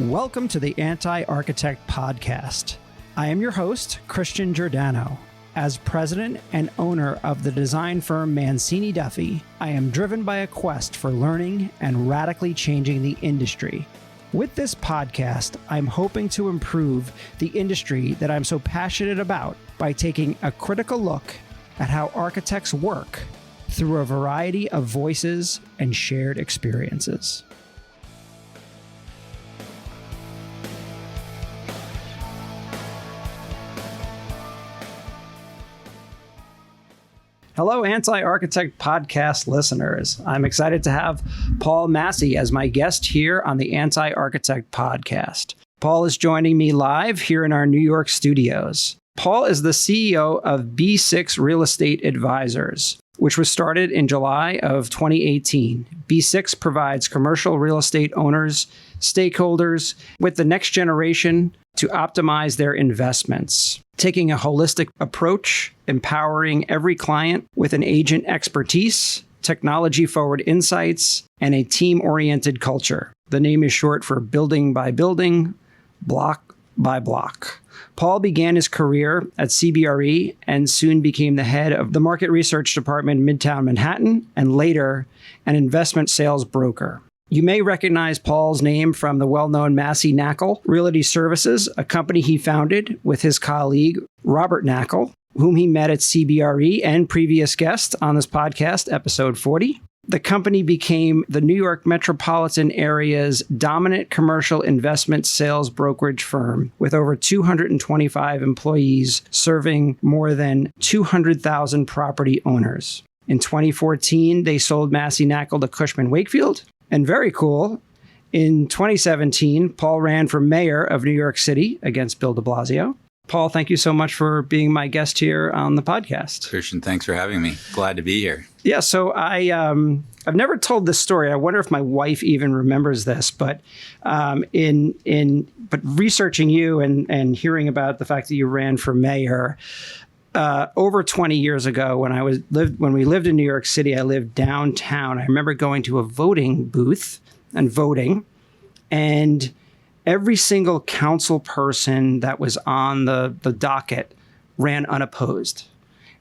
Welcome to the Anti-Architect Podcast. I am your host, Christian Giordano. As president and owner of the design firm Massey Knakal, I am driven by a quest for learning and radically changing the industry. With this podcast, I'm hoping to improve the industry that I'm so passionate about by taking a critical look at how architects work through a variety of voices and shared experiences. Hello, Anti-Architect Podcast listeners. I'm excited to have Paul Massey as my guest here on the Anti-Architect Podcast. Paul is joining me live here in our New York studios. Paul is the CEO of B6 Real Estate Advisors, which was started in July of 2018. B6 provides commercial real estate owners, stakeholders with the next generation to optimize their investments, taking a holistic approach, empowering every client with an agent expertise, technology-forward insights, and a team-oriented culture. The name is short for building by building, block by block. Paul began his career at CBRE and soon became the head of the market research department in Midtown Manhattan and later an investment sales broker. You may recognize Paul's name from the well-known Massey Knakal Realty Services, a company he founded with his colleague, Robert Knakal, whom he met at CBRE and previous guest on this podcast, episode 40. The company became the New York metropolitan area's dominant commercial investment sales brokerage firm with over 225 employees serving more than 200,000 property owners. In 2014, they sold Massey Knakal to Cushman & Wakefield. And very cool, in 2017, Paul ran for mayor of New York City against Bill de Blasio. Paul, thank you so much for being my guest here on the podcast. Christian, thanks for having me. Glad to be here. Yeah, so I've never told this story. I wonder if my wife even remembers this, but but researching you and hearing about the fact that you ran for mayor over 20 years ago, when we lived in New York City, I lived downtown. I remember going to a voting booth and voting, and every single council person that was on the docket ran unopposed.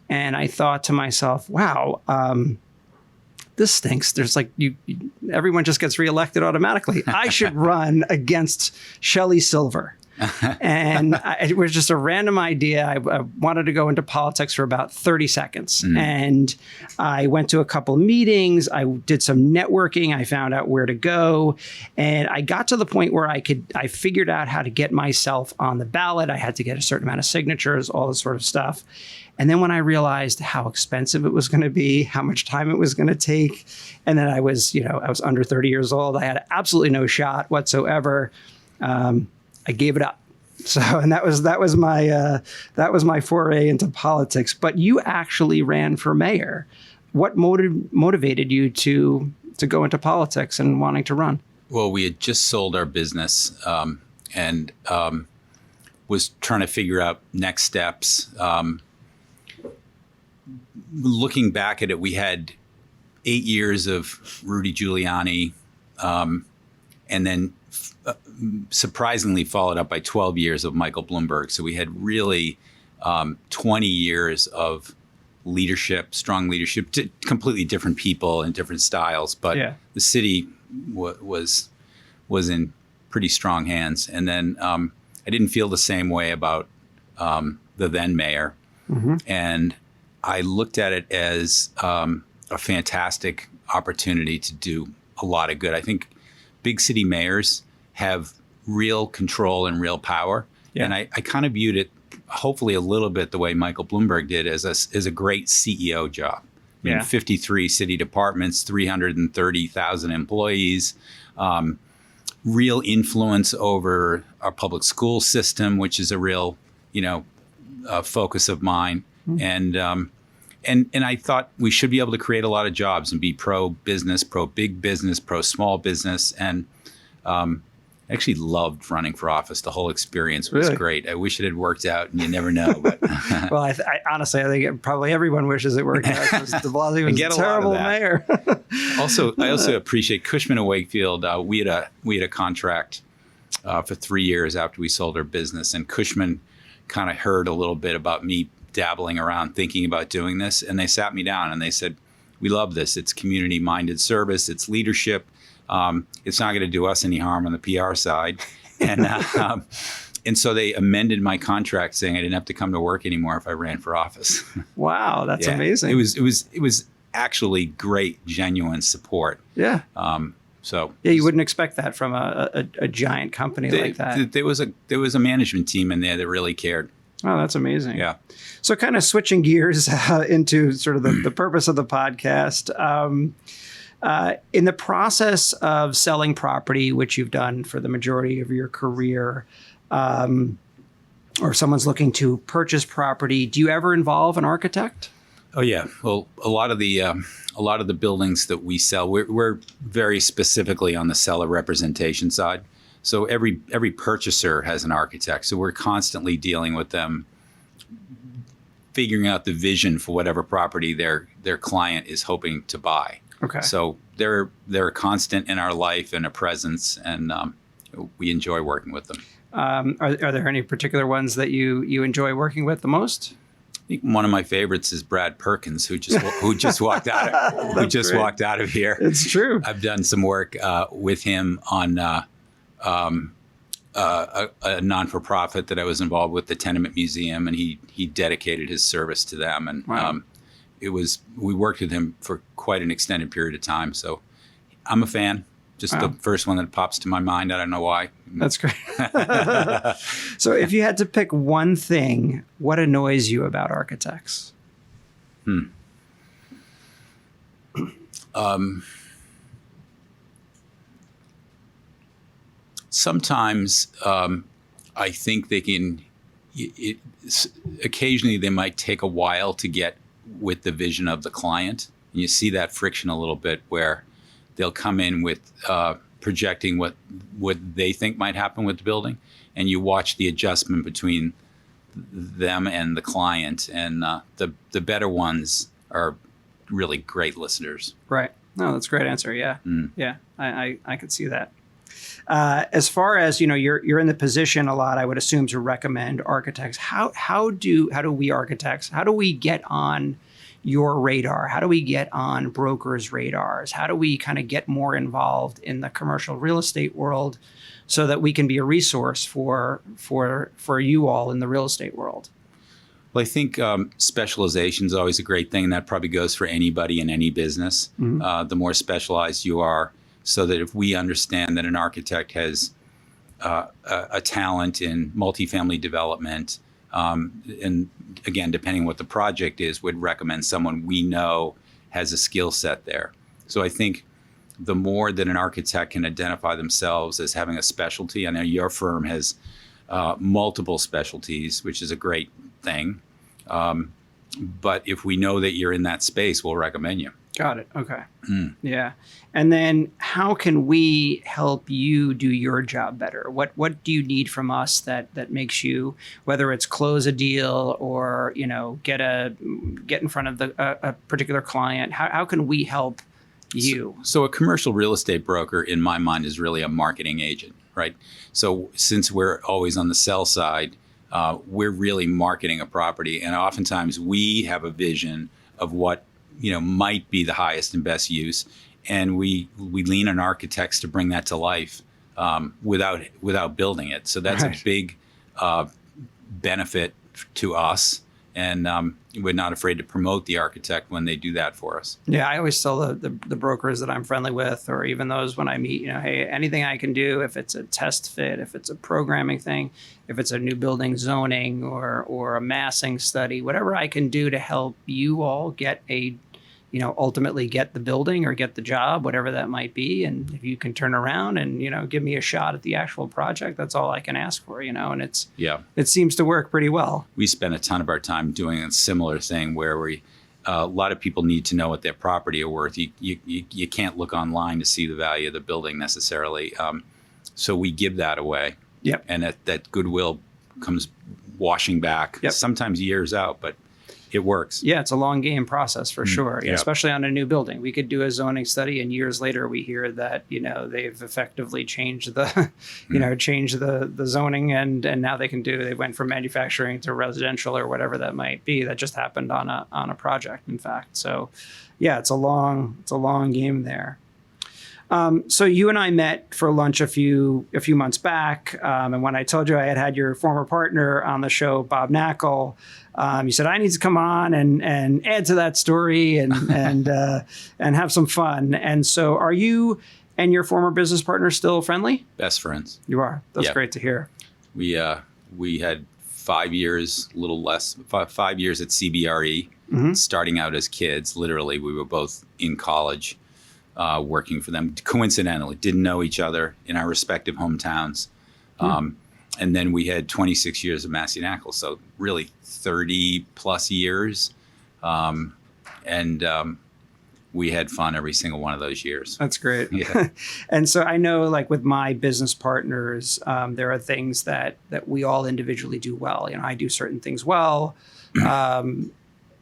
And I thought to myself, wow, this stinks. There's everyone just gets reelected automatically. I should run against Shelley Silver. And it was just a random idea. I wanted to go into politics for about 30 seconds. And I went to a couple meetings. I did some networking. I found out where to go. And I got to the point where I figured out how to get myself on the ballot. I had to get a certain amount of signatures, all this sort of stuff. And then when I realized how expensive it was going to be, how much time it was going to take, and then I was under 30 years old. I had absolutely no shot whatsoever. I gave it up. So, and that was my foray into politics. But you actually ran for mayor. What motivated you to go into politics and wanting to run? Well, we had just sold our business and was trying to figure out next steps. Looking back at it, we had 8 years of Rudy Giuliani, and then surprisingly followed up by 12 years of Michael Bloomberg. So we had really 20 years of leadership, strong leadership, to completely different people and different styles. But the city was in pretty strong hands. And then I didn't feel the same way about the then mayor. Mm-hmm. And I looked at it as a fantastic opportunity to do a lot of good. I think big city mayors have real control and real power. Yeah. And I kind of viewed it, hopefully a little bit the way Michael Bloomberg did, as a great CEO job. I mean, 53 city departments, 330,000 employees, real influence over our public school system, which is a real, focus of mine. Mm-hmm. And I thought we should be able to create a lot of jobs and be pro-business, pro-big business, pro-small business. And I actually loved running for office. The whole experience was great. I wish it had worked out, and you never know. But well, I honestly think probably everyone wishes it worked out, because de Blasio was a terrible mayor. I also appreciate Cushman & Wakefield. We had a contract for 3 years after we sold our business. And Cushman kind of heard a little bit about me dabbling around thinking about doing this. And they sat me down and they said, we love this. It's community-minded service. It's leadership. It's not going to do us any harm on the PR side. And so they amended my contract saying I didn't have to come to work anymore if I ran for office. Wow, that's amazing. It was actually great, genuine support. Yeah. So you wouldn't expect that from a giant company like that. There was a management team in there that really cared. Oh, that's amazing. Yeah. So kind of switching gears into sort of the purpose of the podcast. In the process of selling property, which you've done for the majority of your career, or if someone's looking to purchase property, do you ever involve an architect? Oh yeah. Well, a lot of the buildings that we sell, we're very specifically on the seller representation side. So every purchaser has an architect. So we're constantly dealing with them, figuring out the vision for whatever property their client is hoping to buy. Okay. So they're a constant in our life and a presence, and we enjoy working with them. Are there any particular ones that you enjoy working with the most? I think one of my favorites is Brad Perkins, who just walked out walked out of here. It's true. I've done some work with him on a non-for-profit that I was involved with, the Tenement Museum, and he dedicated his service to them. And wow. We worked with him for quite an extended period of time. So I'm a fan. Just wow. The first one that pops to my mind. I don't know why. That's great. So if you had to pick one thing, what annoys you about architects? Sometimes I think they can, occasionally they might take a while to get with the vision of the client. And you see that friction a little bit where they'll come in with projecting what they think might happen with the building, and you watch the adjustment between them and the client. And the better ones are really great listeners. Right. No, that's a great answer. Yeah. Yeah. I could see that. As far as, you're in the position a lot, I would assume, to recommend architects. How do we architects, how do we get on your radar? How do we get on brokers' radars? How do we kind of get more involved in the commercial real estate world so that we can be a resource for you all in the real estate world? Well, I think specialization is always a great thing. And that probably goes for anybody in any business. Mm-hmm. The more specialized you are, so that if we understand that an architect has a talent in multifamily development, and again, depending on what the project is, would recommend someone we know has a skill set there. So I think the more that an architect can identify themselves as having a specialty, I know your firm has multiple specialties, which is a great thing. But if we know that you're in that space, we'll recommend you. Got it. Okay. Yeah. And then how can we help you do your job better? What do you need from us that makes you, whether it's close a deal or, get in front of a particular client? How can we help you? So a commercial real estate broker, in my mind, is really a marketing agent, right? So since we're always on the sell side, we're really marketing a property. And oftentimes we have a vision of what might be the highest and best use, and we lean on architects to bring that to life without building it. So that's right. A big benefit to us, and we're not afraid to promote the architect when they do that for us. Yeah, I always tell the brokers that I'm friendly with, or even those when I meet, hey, anything I can do, if it's a test fit, if it's a programming thing, if it's a new building zoning or a massing study, whatever I can do to help you all get ultimately get the building or get the job, whatever that might be. And if you can turn around and, give me a shot at the actual project, that's all I can ask for, and it seems to work pretty well. We spend a ton of our time doing a similar thing where a lot of people need to know what their property are worth. You can't look online to see the value of the building necessarily. So we give that away. Yep. And that goodwill comes washing back, yep. Sometimes years out, but it works. Yeah, it's a long game process for sure, Yeah. especially on a new building. We could do a zoning study, and years later we hear that they've effectively changed the changed the zoning, and now they went from manufacturing to residential or whatever that might be. That just happened on a project, in fact. So, yeah, it's a long game there. So you and I met for lunch a few months back, and when I told you I had your former partner on the show, Bob Knakal, you said I need to come on and add to that story and have some fun. And so, are you and your former business partner still friendly? Best friends. You are. That's Yeah. great to hear. We had 5 years, a little less, 5 years at CBRE, starting out as kids. Literally, we were both in college. Working for them, coincidentally, didn't know each other in our respective hometowns. And then we had 26 years of Massey Knakal, so really 30 plus years. We had fun every single one of those years. That's great. Yeah. And so I know, like with my business partners, there are things that we all individually do well. I do certain things well.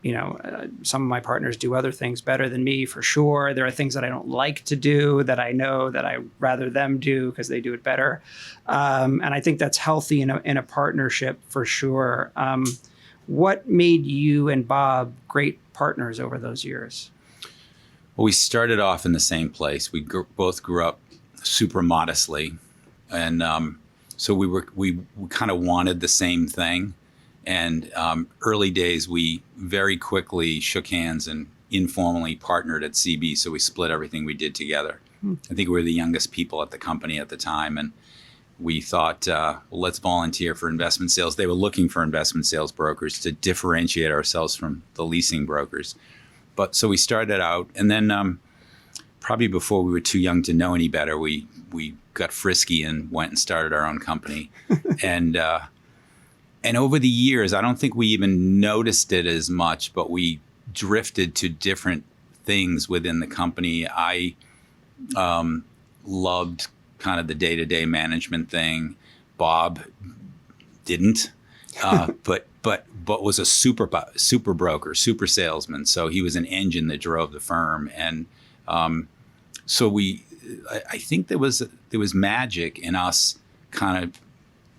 Some of my partners do other things better than me, for sure. There are things that I don't like to do that I know that I rather them do because they do it better. And I think that's healthy in a partnership, for sure. What made you and Bob great partners over those years? Well, we started off in the same place. We both grew up super modestly. And so we kind of wanted the same thing. And early days, we very quickly shook hands and informally partnered at CB. So we split everything we did together. I think we were the youngest people at the company at the time. And we thought, well, let's volunteer for investment sales. They were looking for investment sales brokers to differentiate ourselves from the leasing brokers. But so we started out. And then probably before we were too young to know any better, we got frisky and went and started our own company. And over the years, I don't think we even noticed it as much, but we drifted to different things within the company. I loved kind of the day-to-day management thing. Bob didn't, but was a super broker, super salesman. So he was an engine that drove the firm. And so I think there was magic in us kind of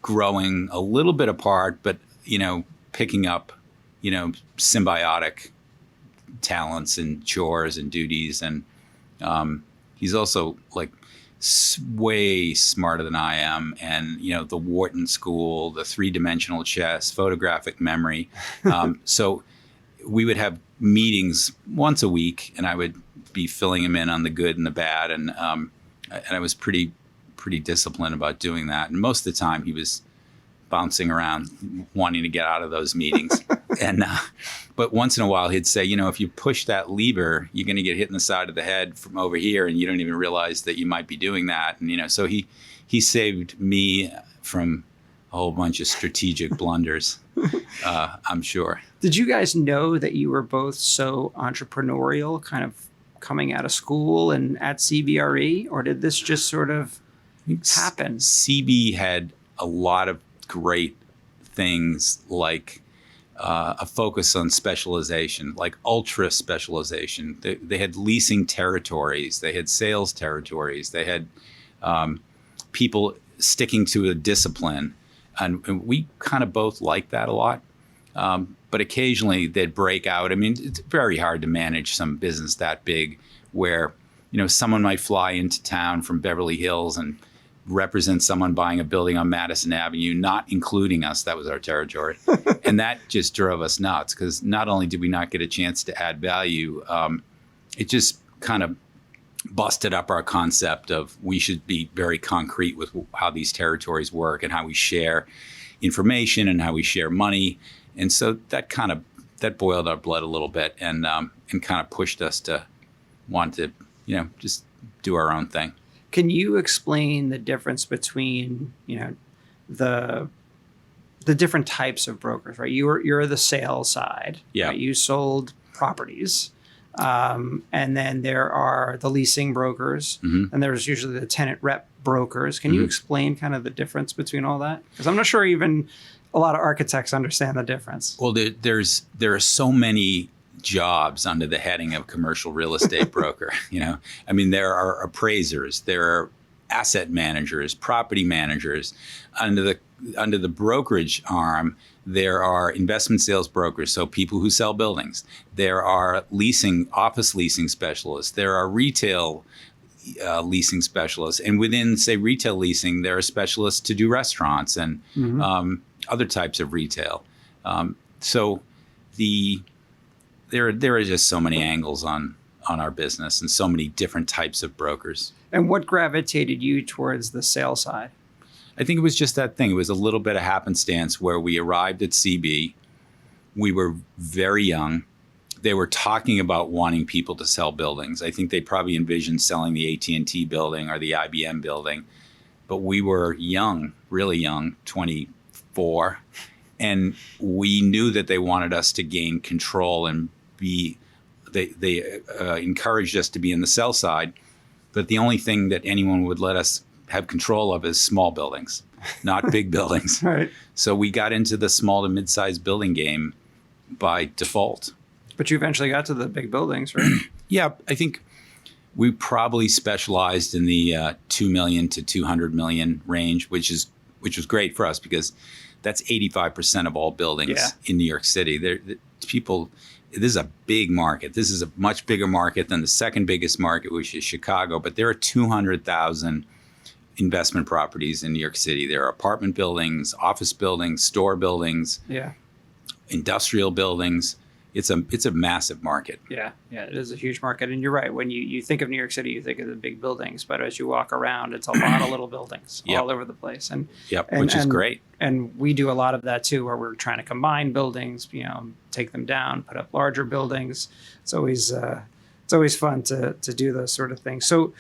growing a little bit apart, but, picking up, symbiotic talents and chores and duties. And he's also like way smarter than I am. And, the Wharton School, the 3-dimensional chess, photographic memory. So we would have meetings once a week, and I would be filling him in on the good and the bad. And I was pretty disciplined about doing that. And most of the time he was bouncing around wanting to get out of those meetings. But once in a while he'd say, if you push that lever, you're going to get hit in the side of the head from over here, and you don't even realize that you might be doing that. And, so he saved me from a whole bunch of strategic blunders, I'm sure. Did you guys know that you were both so entrepreneurial, kind of coming out of school and at CBRE, or did this just sort of happen? CB had a lot of great things, like a focus on specialization, like ultra specialization. They had leasing territories, they had sales territories, they had people sticking to a discipline, and we kind of both liked that a lot. But occasionally they'd break out. I mean, it's very hard to manage some business that big where, someone might fly into town from Beverly Hills and represent someone buying a building on Madison Avenue, not including us. That was our territory. And that just drove us nuts, because not only did we not get a chance to add value, it just kind of busted up our concept of we should be very concrete with how these territories work and how we share information and how we share money. And so that boiled our blood a little bit, and kind of pushed us to want to, just do our own thing. Can you explain the difference between, the different types of brokers, right? You're the sales side. Yeah. Right? You sold properties. And then there are the leasing brokers, and there's usually the tenant rep brokers. Can you explain kind of the difference between all that? Because I'm not sure even a lot of architects understand the difference. Well, there are so many jobs under the heading of commercial real estate broker. I mean, there are appraisers, there are asset managers, property managers. Under the brokerage arm, there are investment sales brokers, so people who sell buildings. There are office leasing specialists. There are retail leasing specialists, and within, say, retail leasing, there are specialists to do restaurants and other types of retail. So there are just so many angles on our business and so many different types of brokers. And what gravitated you towards the sales side? I think it was just that thing. It was a little bit of happenstance where we arrived at CB. We were very young. They were talking about wanting people to sell buildings. I think they probably envisioned selling the AT&T building or the IBM building. But we were young, really young, 24. And we knew that they wanted us to gain control and they encouraged us to be in the sell side. But the only thing that anyone would let us have control of is small buildings, not big buildings. Right. So we got into the small to mid-sized building game by default. But you eventually got to the big buildings, right? Yeah, I think we probably specialized in the 2 million to 200 million range, which was great for us because that's 85% of all buildings in New York City. This is a big market. This is a much bigger market than the second biggest market, which is Chicago. But there are 200,000 investment properties in New York City. There are apartment buildings, office buildings, store buildings, industrial buildings. It's a massive market. Yeah, it is a huge market. And you're right. When you think of New York City, you think of the big buildings. But as you walk around, it's a lot of little buildings all over the place. Which is great. And we do a lot of that too, where we're trying to combine buildings, take them down, put up larger buildings. It's always fun to do those sort of things. So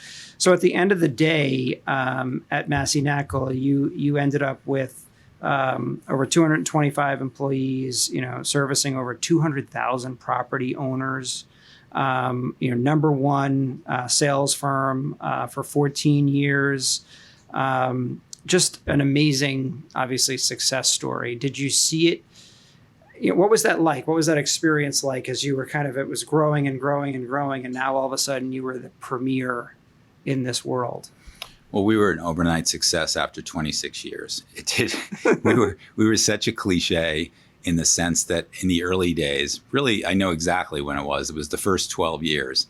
at the end of the day, at Massey Knakal, you ended up with over 225 employees, servicing over 200,000 property owners, number one sales firm for 14 years. Just an amazing, obviously, success story. Did you see it? What was that like? What was that experience like as you were it was growing and growing and growing, and now all of a sudden you were the premier in this world? Well, we were an overnight success after 26 years. It did. We were such a cliche in the sense that in the early days, really, I know exactly when it was. It was the first 12 years,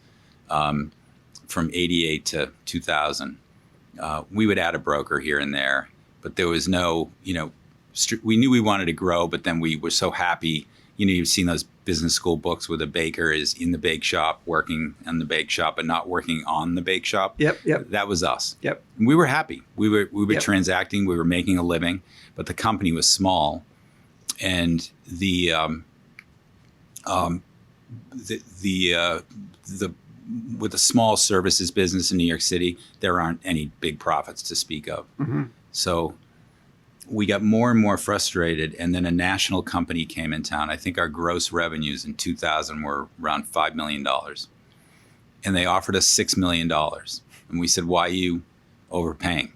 from 88 to 2000. We would add a broker here and there, but there was no, we knew we wanted to grow, but then we were so happy. You've seen those business school books where the baker is in the bake shop, working in the bake shop and not working on the bake shop. Yep. That was us. Yep. And we were happy. We were transacting. We were making a living, but the company was small, and with a small services business in New York City, there aren't any big profits to speak of. Mm-hmm. So we got more and more frustrated, and then a national company came in town. I think our gross revenues in 2000 were around $5 million. And they offered us $6 million. And we said, why are you overpaying?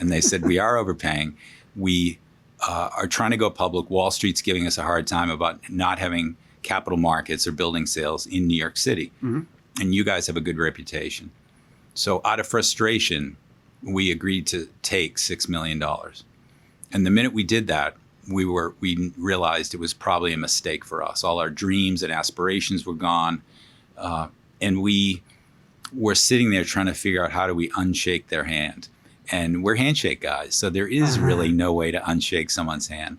And they said, we are overpaying. We are trying to go public. Wall Street's giving us a hard time about not having capital markets or building sales in New York City. Mm-hmm. And you guys have a good reputation. So out of frustration, we agreed to take $6 million. And the minute we did that, we realized it was probably a mistake for us. All our dreams and aspirations were gone. And we were sitting there trying to figure out, how do we unshake their hand? And we're handshake guys, so there is really no way to unshake someone's hand.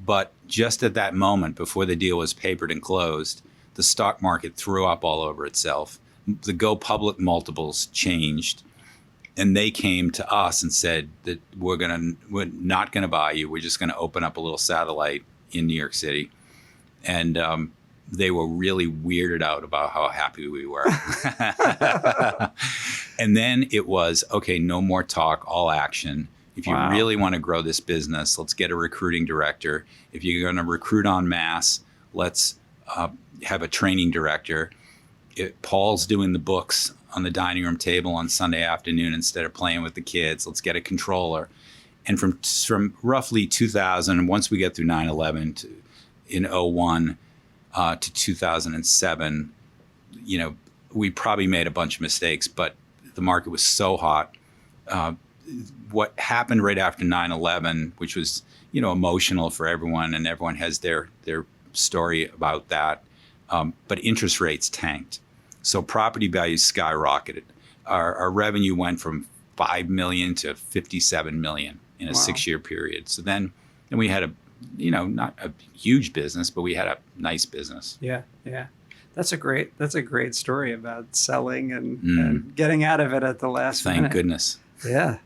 But just at that moment, before the deal was papered and closed, the stock market threw up all over itself. The go public multiples changed. And they came to us and said that we're not going to buy you. We're just going to open up a little satellite in New York City. And they were really weirded out about how happy we were. And then it was, okay, no more talk, all action. If you really want to grow this business, let's get a recruiting director. If you're going to recruit en masse, let's have a training director. Paul's doing the books on the dining room table on Sunday afternoon instead of playing with the kids. Let's get a controller. And from roughly 2000, once we get through 9/11 in 01 to 2007, we probably made a bunch of mistakes, but the market was so hot. What happened right after 9/11, which was, emotional for everyone, and everyone has their story about that. But interest rates tanked. So property values skyrocketed. Our revenue went from 5 million to 57 million in a 6-year period. So then we had not a huge business, but we had a nice business. Yeah. That's a great story about selling and getting out of it at the last minute. Thank goodness. Yeah.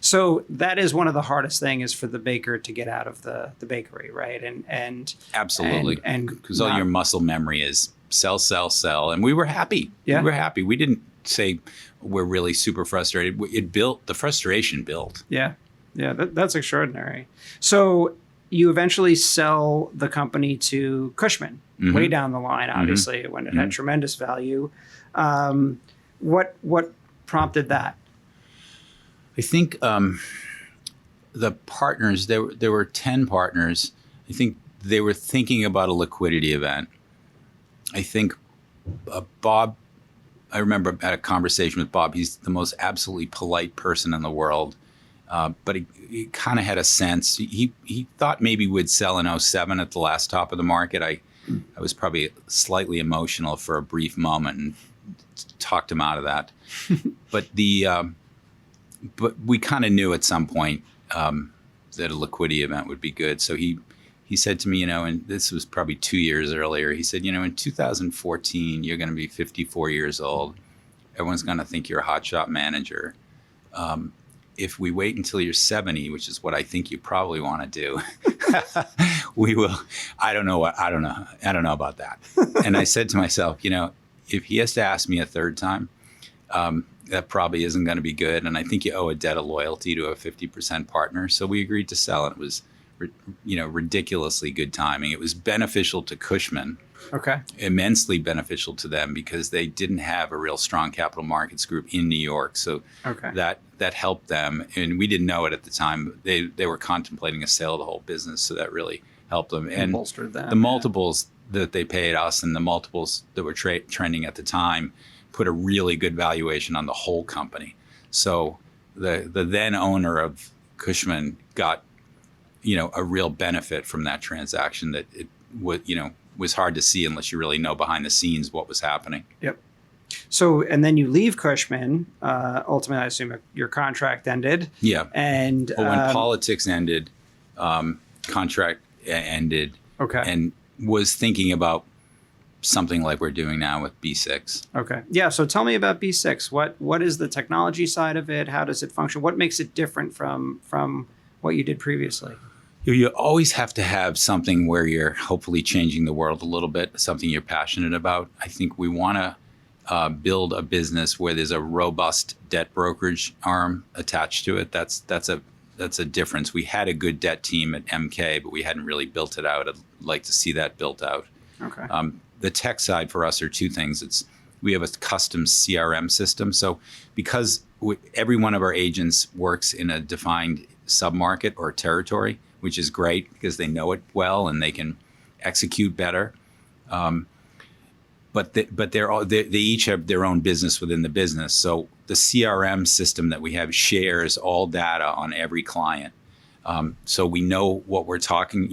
So that is one of the hardest things is for the baker to get out of the bakery, right? And absolutely. And because all your muscle memory is sell, and we were happy. Yeah. We were happy. We didn't say we're really super frustrated. The frustration built. Yeah. That's extraordinary. So you eventually sell the company to Cushman way down the line, obviously, when it had tremendous value. What prompted that? I think the partners, there were 10 partners. I think they were thinking about a liquidity event. I think Bob, I remember I had a conversation with Bob. He's the most absolutely polite person in the world. But he kind of had a sense. He thought maybe we'd sell in 07 at the last top of the market. I was probably slightly emotional for a brief moment and talked him out of that. But we kind of knew at some point that a liquidity event would be good. So he said to me, and this was probably 2 years earlier, he said, in 2014, you're going to be 54 years old. Everyone's going to think you're a hotshot manager. If we wait until you're 70, which is what I think you probably want to do, we will. I don't know about that. And I said to myself, if he has to ask me a third time, that probably isn't going to be good. And I think you owe a debt of loyalty to a 50% partner. So we agreed to sell, and it was, ridiculously good timing. It was beneficial to Cushman. Okay. Immensely beneficial to them because they didn't have a real strong capital markets group in New York. So that helped them. And we didn't know it at the time. They were contemplating a sale of the whole business. So that really helped them. And bolstered them. The multiples that they paid us and the multiples that were trending at the time put a really good valuation on the whole company. So the then owner of Cushman got, a real benefit from that transaction that it would, was hard to see unless you really know behind the scenes what was happening. Yep. So, and then you leave Cushman. Ultimately, I assume your contract ended. Yeah. And when politics ended, contract ended. Okay. And was thinking about something like we're doing now with B6. Okay. Yeah. So tell me about B6. What is the technology side of it? How does it function? What makes it different from what you did previously? You always have to have something where you're hopefully changing the world a little bit, something you're passionate about. I think we want to build a business where there's a robust debt brokerage arm attached to it. That's a difference. We had a good debt team at MK, but we hadn't really built it out. I'd like to see that built out. Okay. The tech side for us are two things. We have a custom CRM system. So because every one of our agents works in a defined submarket or territory, which is great because they know it well and they can execute better. But they each have their own business within the business. So the CRM system that we have shares all data on every client. So we know what we're talking,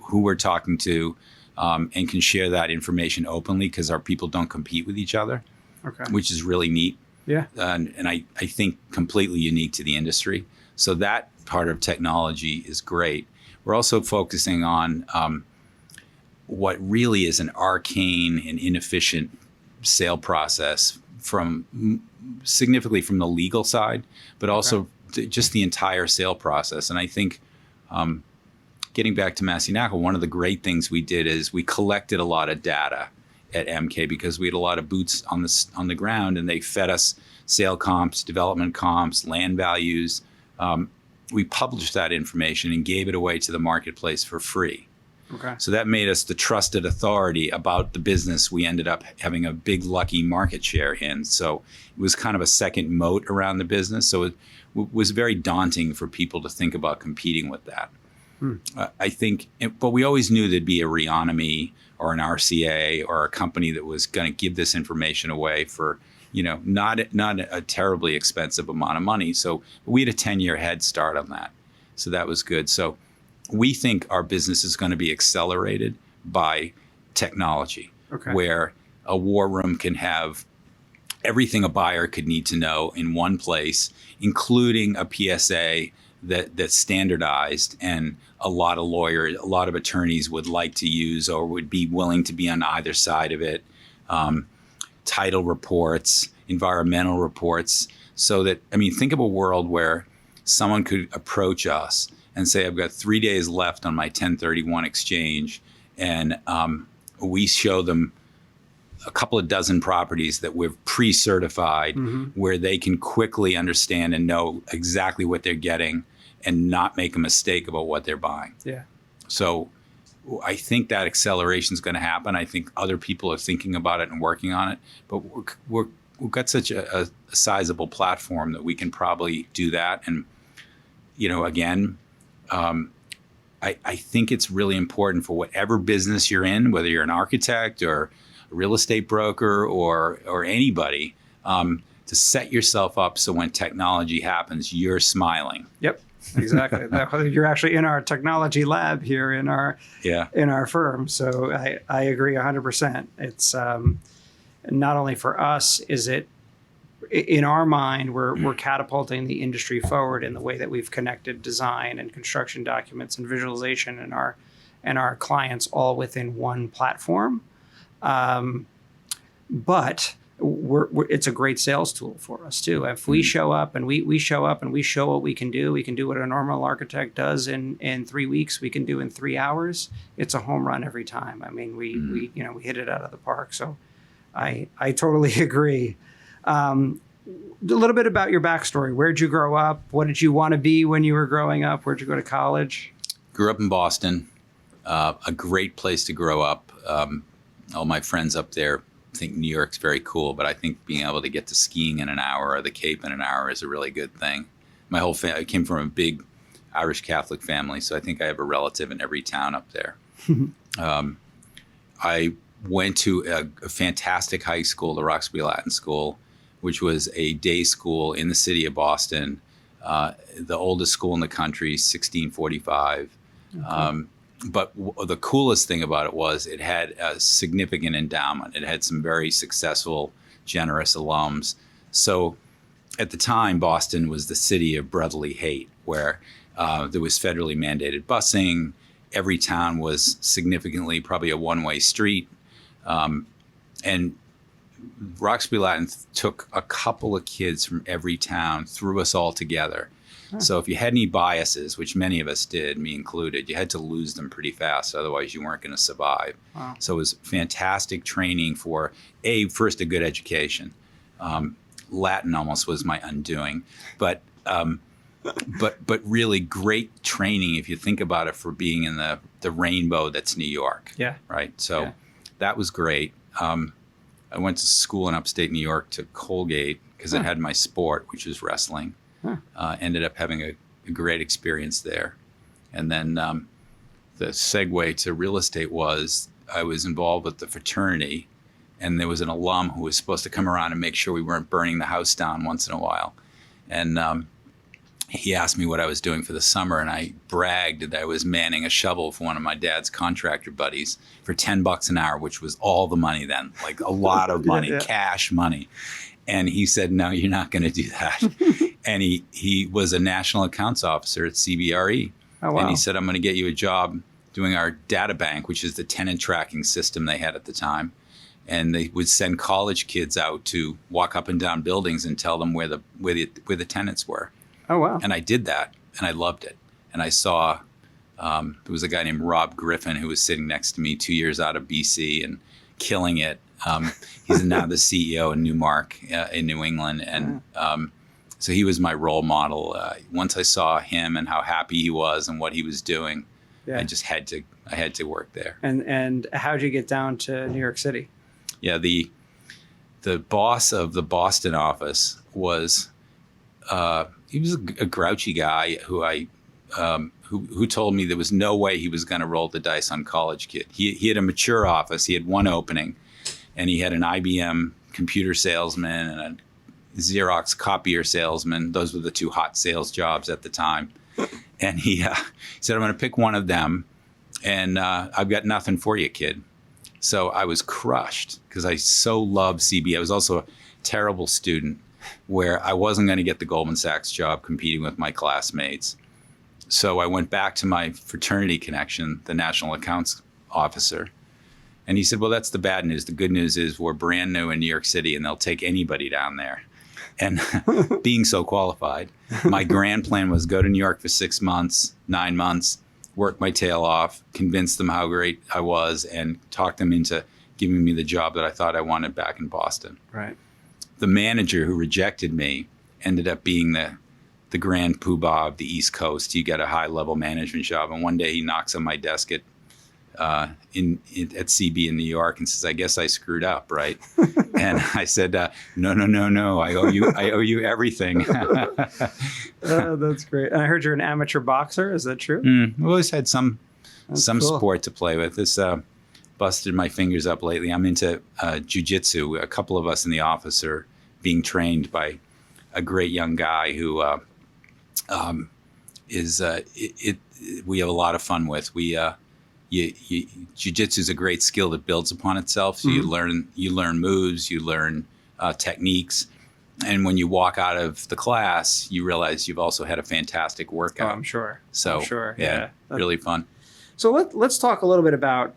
who we're talking to, and can share that information openly because our people don't compete with each other, which is really neat. Yeah. And I think completely unique to the industry. So that part of technology is great. We're also focusing on what really is an arcane and inefficient sale process significantly from the legal side, but also just the entire sale process. And I think getting back to Massey Knakal, one of the great things we did is we collected a lot of data at MK because we had a lot of boots on the ground, and they fed us sale comps, development comps, land values. We published that information and gave it away to the marketplace for free. Okay. So that made us the trusted authority about the business we ended up having a big lucky market share in. So it was kind of a second moat around the business. So it was very daunting for people to think about competing with that. I think, but we always knew there'd be a Reonomy or an RCA or a company that was going to give this information away for, not a terribly expensive amount of money. So we had a 10-year head start on that. So that was good. So we think our business is going to be accelerated by technology, where a war room can have everything a buyer could need to know in one place, including a PSA that's standardized and a lot of attorneys would like to use or would be willing to be on either side of it. Title reports, environmental reports, so that, think of a world where someone could approach us and say, I've got 3 days left on my 1031 exchange, and we show them a couple of dozen properties that we've pre-certified, where they can quickly understand and know exactly what they're getting and not make a mistake about what they're buying. Yeah. So I think that acceleration is going to happen. I think other people are thinking about it and working on it, but we've got such a sizable platform that we can probably do that. And, again, I think it's really important for whatever business you're in, whether you're an architect or a real estate broker or anybody, to set yourself up so when technology happens, you're smiling. Yep, exactly. You're actually in our technology lab here in our firm. So I agree 100%. It's not only for us, is it in our mind, we're catapulting the industry forward in the way that we've connected design and construction documents and visualization and our clients all within one platform. But it's a great sales tool for us too. If we show up and we show up and we show what we can do what a normal architect does in 3 weeks, we can do in 3 hours. It's a home run every time. We hit it out of the park. So I totally agree. A little bit about your backstory. Where'd you grow up? What did you want to be when you were growing up? Where'd you go to college? Grew up in Boston, a great place to grow up. All my friends up there think New York's very cool, but I think being able to get to skiing in an hour or the Cape in an hour is a really good thing. My whole family, I came from a big Irish Catholic family, so I think I have a relative in every town up there. I went to a fantastic high school, the Roxbury Latin School, which was a day school in the city of Boston, the oldest school in the country, 1645. Okay. But the coolest thing about it was it had a significant endowment. It had some very successful, generous alums. So at the time, Boston was the city of brotherly hate, where there was federally mandated busing. Every town was significantly probably a one-way street. And Roxbury Latin took a couple of kids from every town, threw us all together. Huh. So if you had any biases, which many of us did, me included, you had to lose them pretty fast. Otherwise, you weren't going to survive. Wow. So it was fantastic training for, first a good education. Latin almost was my undoing. But really great training, if you think about it, for being in the rainbow that's New York. Yeah. Right? So that was great. I went to school in upstate New York to Colgate because it had my sport, which was wrestling. Ended up having a great experience there. And then the segue to real estate was I was involved with the fraternity, and there was an alum who was supposed to come around and make sure we weren't burning the house down once in a while. And he asked me what I was doing for the summer, and I bragged that I was manning a shovel for one of my dad's contractor buddies for $10 an hour, which was all the money then, like a lot of money, cash money. And he said, no, you're not going to do that. And he was a national accounts officer at CBRE. Oh, wow. And he said, I'm going to get you a job doing our data bank, which is the tenant tracking system they had at the time. And they would send college kids out to walk up and down buildings and tell them where the tenants were. Oh, wow. And I did that, and I loved it. And I saw there was a guy named Rob Griffin who was sitting next to me 2 years out of BC and killing it. He's now the CEO in Newmark in New England. And so he was my role model. Once I saw him and how happy he was and what he was doing, Yeah. I had to work there. And how'd you get down to New York City? Yeah, the boss of the Boston office was he was a grouchy guy who told me there was no way he was going to roll the dice on college kid. He had a mature office. He had one opening, and he had an IBM computer salesman and a Xerox copier salesman. Those were the two hot sales jobs at the time. And he said, I'm going to pick one of them, and I've got nothing for you, kid. So I was crushed because I so loved CB. I was also a terrible student where I wasn't going to get the Goldman Sachs job competing with my classmates. So I went back to my fraternity connection, the national accounts officer. And he said, well, that's the bad news. The good news is we're brand new in New York City and they'll take anybody down there. And being so qualified, my grand plan was go to New York for 6 months, 9 months, work my tail off, convince them how great I was, and talk them into giving me the job that I thought I wanted back in Boston. Right. The manager who rejected me ended up being the grand poobah of the East Coast. He got a high-level management job, and one day he knocks on my desk at CB in New York and says, I guess I screwed up, right? And I said, no, I owe you everything. That's great. And I heard you're an amateur boxer. Is that true? I've always had some Cool. sport to play with. This busted my fingers up lately. I'm into jiu-jitsu. A couple of us in the office are being trained by a great young guy who we have a lot of fun with. Jiu-jitsu is a great skill that builds upon itself. So you learn moves, you learn techniques, and when you walk out of the class, you realize you've also had a fantastic workout. Oh, I'm sure. So I'm sure. Yeah, really fun. So let's talk a little bit about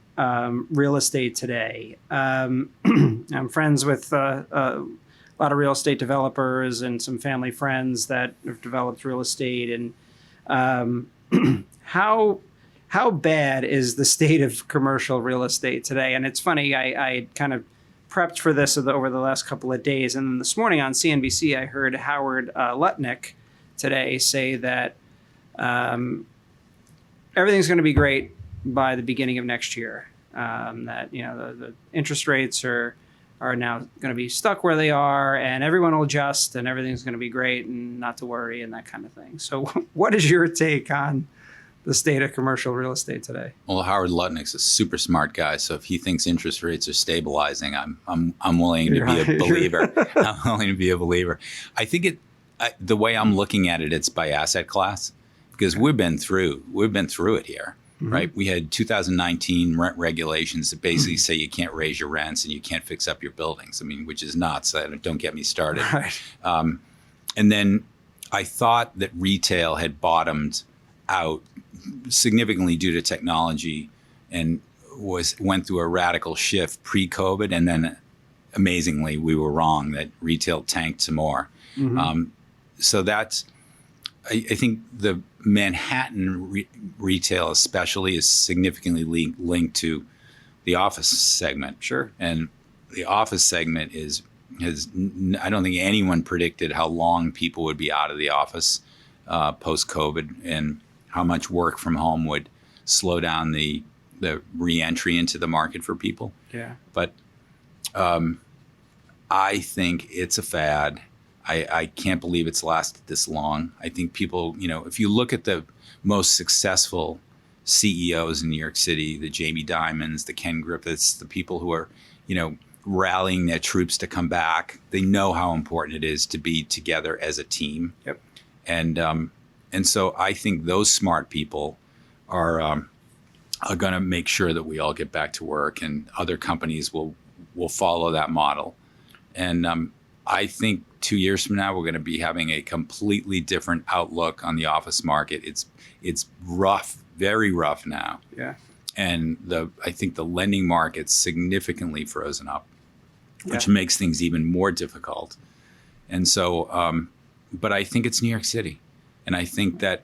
real estate today. I'm friends with a lot of real estate developers and some family friends that have developed real estate. And how bad is the state of commercial real estate today? And it's funny, I kind of prepped for this over the last couple of days. And then this morning on CNBC, I heard Howard Lutnick today say that everything's going to be great by the beginning of next year. That the interest rates are now going to be stuck where they are, and everyone will adjust, and everything's going to be great, and not to worry, and that kind of thing. So, what is your take on the state of commercial real estate today? Well, Howard Lutnick's a super smart guy, so if he thinks interest rates are stabilizing, I'm willing to be a believer. I'm willing to be a believer. I think the way I'm looking at it, it's by asset class, because we've been through it here, right? We had 2019 rent regulations that basically say you can't raise your rents and you can't fix up your buildings. I mean, which is nuts. Don't get me started. Right. And then I thought that retail had bottomed out significantly due to technology and went through a radical shift pre-COVID, and then amazingly we were wrong that retail tanked some more. So that's I think the Manhattan retail especially is significantly linked to the office segment. Sure. And the office segment I don't think anyone predicted how long people would be out of the office post-COVID, and how much work from home would slow down the re-entry into the market for people. Yeah. But I think it's a fad. I can't believe it's lasted this long. I think people, if you look at the most successful CEOs in New York City, the Jamie Dimons, the Ken Griffiths, the people who are, rallying their troops to come back, they know how important it is to be together as a team. Yep. And so I think those smart people are going to make sure that we all get back to work, and other companies will follow that model. And I think 2 years from now, we're going to be having a completely different outlook on the office market. It's rough, very rough now. Yeah. And I think the lending market's significantly frozen up, which Yeah. makes things even more difficult. And so, but I think it's New York City. And I think that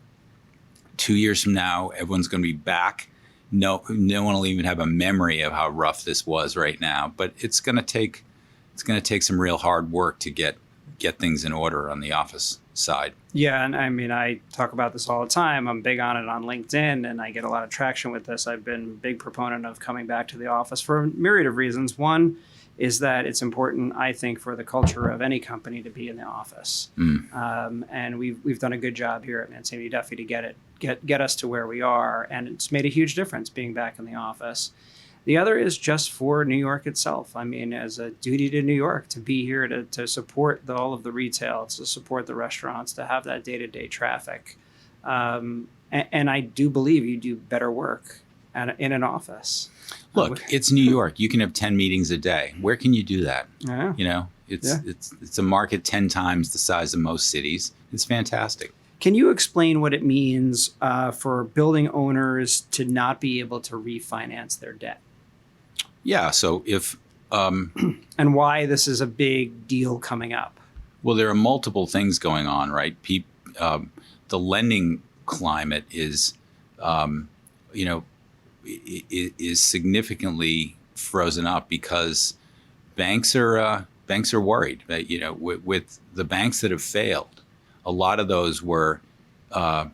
2 years from now, everyone's going to be back. No one will even have a memory of how rough this was right now. But it's going to take some real hard work to get things in order on the office side. Yeah, and I mean, I talk about this all the time. I'm big on it on LinkedIn, and I get a lot of traction with this. I've been a big proponent of coming back to the office for a myriad of reasons. One is that it's important, I think, for the culture of any company to be in the office. And we've done a good job here at Mancini Duffy to get us to where we are, and it's made a huge difference being back in the office. The other is just for New York itself. I mean, as a duty to New York, to be here to support all of the retail, to support the restaurants, to have that day-to-day traffic. And I do believe you do better work in an office. Look, it's New York. You can have 10 meetings a day. Where can you do that? Yeah. You know, it's a market 10 times the size of most cities. It's fantastic. Can you explain what it means for building owners to not be able to refinance their debt? Yeah. So if and why this is a big deal coming up? Well, there are multiple things going on, right? The lending climate is, is significantly frozen up because banks are worried. With the banks that have failed, a lot of those were, I'm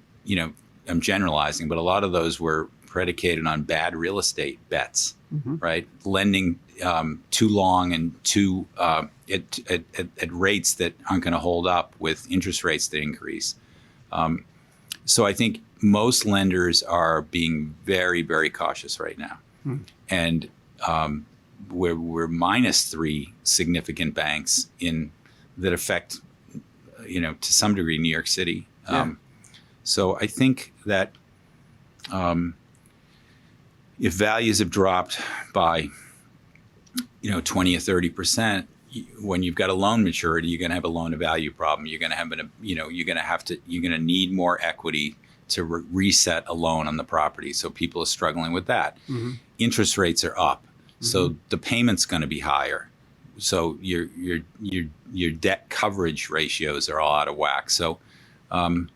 generalizing, but a lot of those were predicated on bad real estate bets, right? Lending too long and too at rates that aren't going to hold up with interest rates that increase. So I think most lenders are being very, very cautious right now, and we're minus 3 significant banks that affect, to some degree, New York City. So I think that if values have dropped by 20 or 30%, when you've got a loan maturity, you're going to have a loan to value problem. You're going to have you're going to need more equity to reset a loan on the property. So people are struggling with that. Interest rates are up, so the payment's going to be higher. So your debt coverage ratios are all out of whack. So I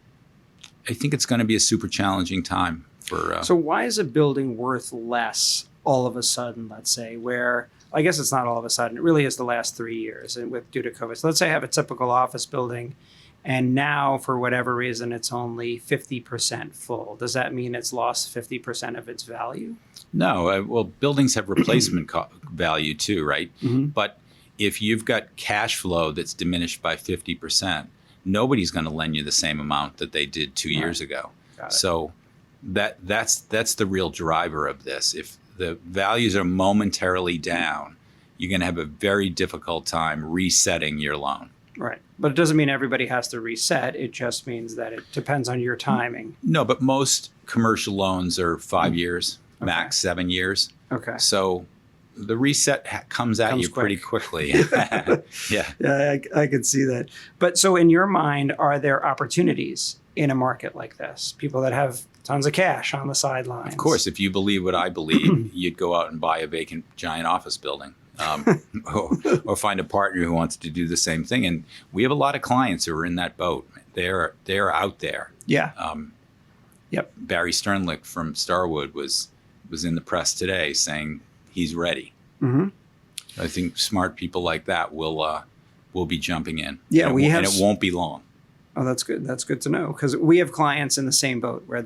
think it's going to be a super challenging time for. So why is a building worth less all of a sudden? Let's say where. I guess it's not all of a sudden. It really is the last 3 years and due to COVID. So let's say I have a typical office building, and now for whatever reason it's only 50% full. Does that mean it's lost 50% of its value? No. Well, buildings have replacement value too, right? But if you've got cash flow that's diminished by 50%, nobody's going to lend you the same amount that they did 2 years ago. So that's the real driver of this. If the values are momentarily down, you're going to have a very difficult time resetting your loan. Right. But it doesn't mean everybody has to reset. It just means that it depends on your timing. No, but most commercial loans are 5 years, max 7 years. Okay. So the reset comes at you pretty quickly. Yeah, I could see that. But so in your mind, are there opportunities in a market like this? People that have tons of cash on the sidelines. Of course, if you believe what I believe, you'd go out and buy a vacant giant office building, or find a partner who wants to do the same thing. And we have a lot of clients who are in that boat. They're out there. Yeah. Yep. Barry Sternlicht from Starwood was in the press today saying he's ready. I think smart people like that will be jumping in. Yeah, and it won't be long. Oh, that's good. That's good to know, because we have clients in the same boat where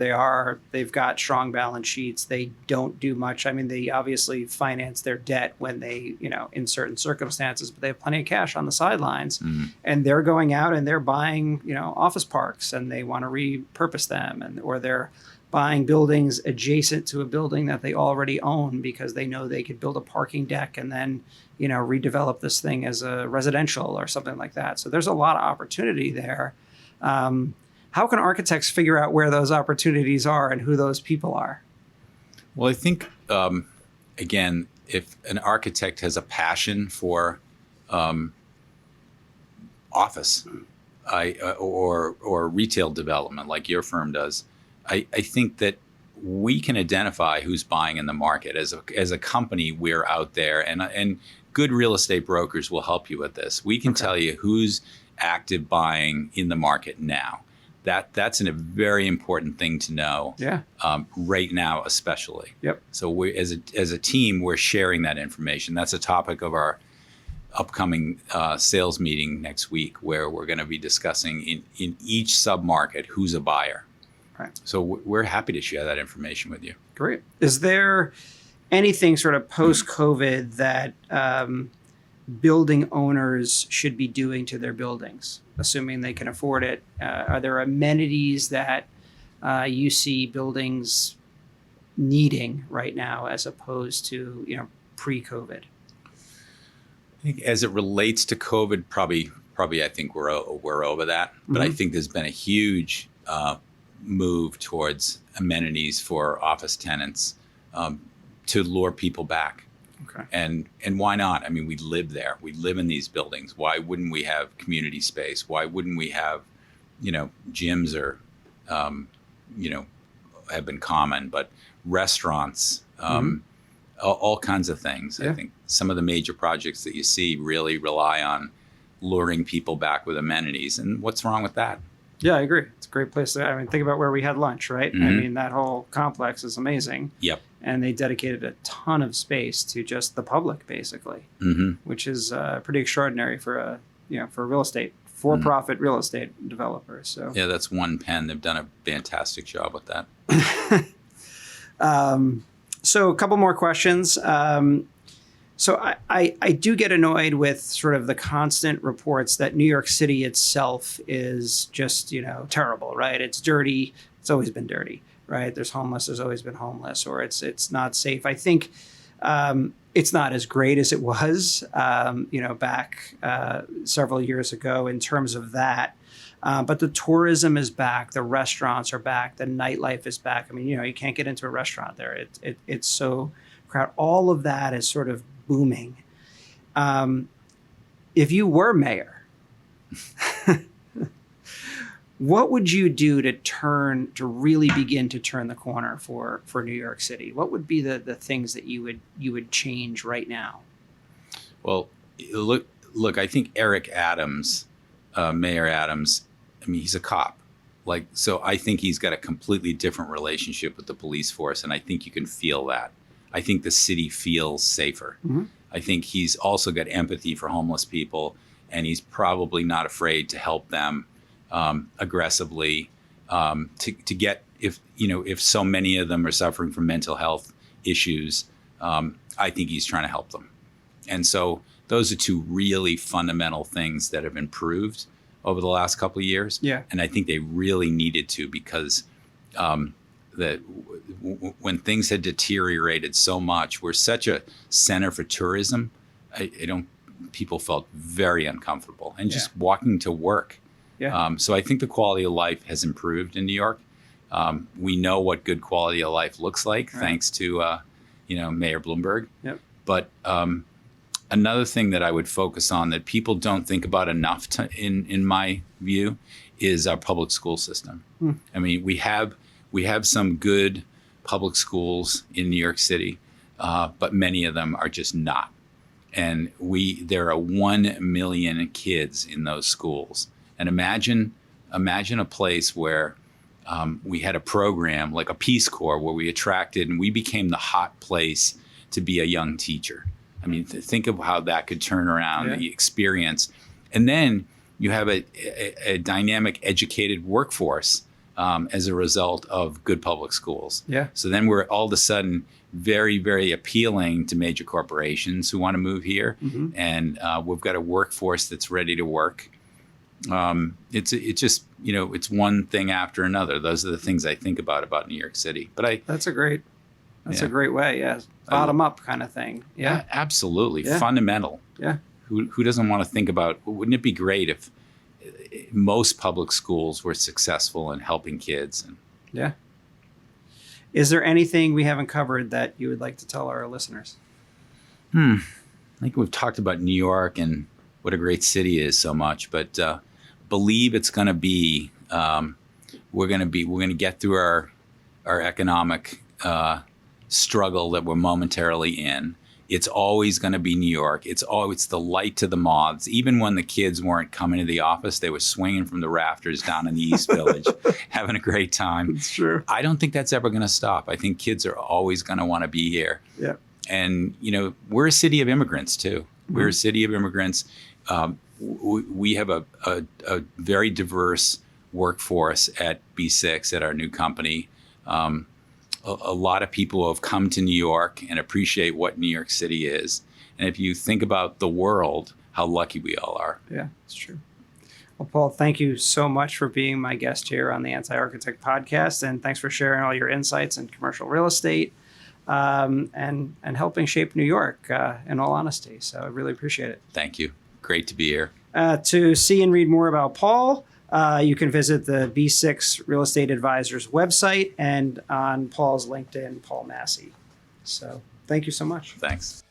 they've got strong balance sheets. They don't do much. I mean, they obviously finance their debt when they, in certain circumstances, but they have plenty of cash on the sidelines, and they're going out and they're buying, office parks, and they want to repurpose them, or they're buying buildings adjacent to a building that they already own because they know they could build a parking deck and then, redevelop this thing as a residential or something like that. So there's a lot of opportunity there. How can architects figure out where those opportunities are and who those people are? Well, I think, again, if an architect has a passion for office or retail development like your firm does, I think that we can identify who's buying in the market. As a company, we're out there, and good real estate brokers will help you with this. We can tell you who's active buying in the market now. That's a very important thing to know. Yeah. Right now, especially. Yep. So we, as a team, we're sharing that information. That's a topic of our upcoming sales meeting next week where we're going to be discussing in each submarket who's a buyer. Right. So we're happy to share that information with you. Great. Is there anything sort of post-COVID that building owners should be doing to their buildings, assuming they can afford it? Are there amenities that you see buildings needing right now as opposed to, pre-COVID? I think as it relates to COVID, probably I think we're over that. But I think there's been a huge move towards amenities for office tenants to lure people back. Okay. And why not? I mean, we live there. We live in these buildings. Why wouldn't we have community space? Why wouldn't we have, gyms or, have been common, but restaurants, all kinds of things. Yeah. I think some of the major projects that you see really rely on luring people back with amenities. And what's wrong with that? Yeah, I agree. It's a great place think about where we had lunch, right? I mean, that whole complex is amazing. Yep. And they dedicated a ton of space to just the public, basically, which is pretty extraordinary for real estate, for-profit real estate developers. So yeah, that's One Penn. They've done a fantastic job with that. So a couple more questions. So I do get annoyed with sort of the constant reports that New York City itself is just, terrible, right? It's dirty. It's always been dirty, right? There's always been homeless, or it's not safe. I think it's not as great as it was, back several years ago in terms of that. But the tourism is back. The restaurants are back. The nightlife is back. I mean, you can't get into a restaurant there. It's so crowded. All of that is sort of booming. If you were mayor, what would you do to really begin to turn the corner for New York City? What would be the things that you would change right now? Well, look, I think Eric Adams, Mayor Adams, I mean, he's a cop. So I think he's got a completely different relationship with the police force, and I think you can feel that. I think the city feels safer. I think he's also got empathy for homeless people, and he's probably not afraid to help them aggressively to get, if so many of them are suffering from mental health issues, I think he's trying to help them. And so those are two really fundamental things that have improved over the last couple of years. Yeah. And I think they really needed to, because when things had deteriorated so much, we're such a center for tourism. People felt very uncomfortable and just walking to work. Yeah. So I think the quality of life has improved in New York. We know what good quality of life looks like, thanks to Mayor Bloomberg. Yep. But another thing that I would focus on that people don't think about enough, in my view, is our public school system. I mean, we have some good public schools in New York City, but many of them are just not. And there are 1 million kids in those schools. And imagine a place where we had a program like a Peace Corps where we attracted and we became the hot place to be a young teacher. I mean, think of how that could turn around the experience. And then you have a dynamic, educated workforce as a result of good public schools. Yeah. So then we're all of a sudden very, very appealing to major corporations who want to move here. And we've got a workforce that's ready to work. It's just, it's one thing after another. Those are the things I think about New York City. But that's a great way. Yeah. Bottom up kind of thing. Yeah. Absolutely. Yeah. Fundamental. Yeah. Who doesn't want to think about, wouldn't it be great if most public schools were successful in helping kids? Yeah. Is there anything we haven't covered that you would like to tell our listeners? I think we've talked about New York and what a great city is so much, but believe it's going to be, we're going to get through our economic struggle that we're momentarily in. It's always going to be New York. It's the light to the moths. Even when the kids weren't coming to the office, they were swinging from the rafters down in the East Village, having a great time. It's true. I don't think that's ever going to stop. I think kids are always going to want to be here. Yeah. And, we're a city of immigrants, too. We're a city of immigrants. We have a very diverse workforce at B6, at our new company. A lot of people have come to New York and appreciate what New York City is. And if you think about the world, how lucky we all are. Yeah, it's true. Well, Paul, thank you so much for being my guest here on the Anti-Architect podcast. And thanks for sharing all your insights in commercial real estate and helping shape New York, in all honesty. So I really appreciate it. Thank you. Great to be here. To see and read more about Paul, you can visit the B6 Real Estate Advisors website and on Paul's LinkedIn, Paul Massey. So thank you so much. Thanks.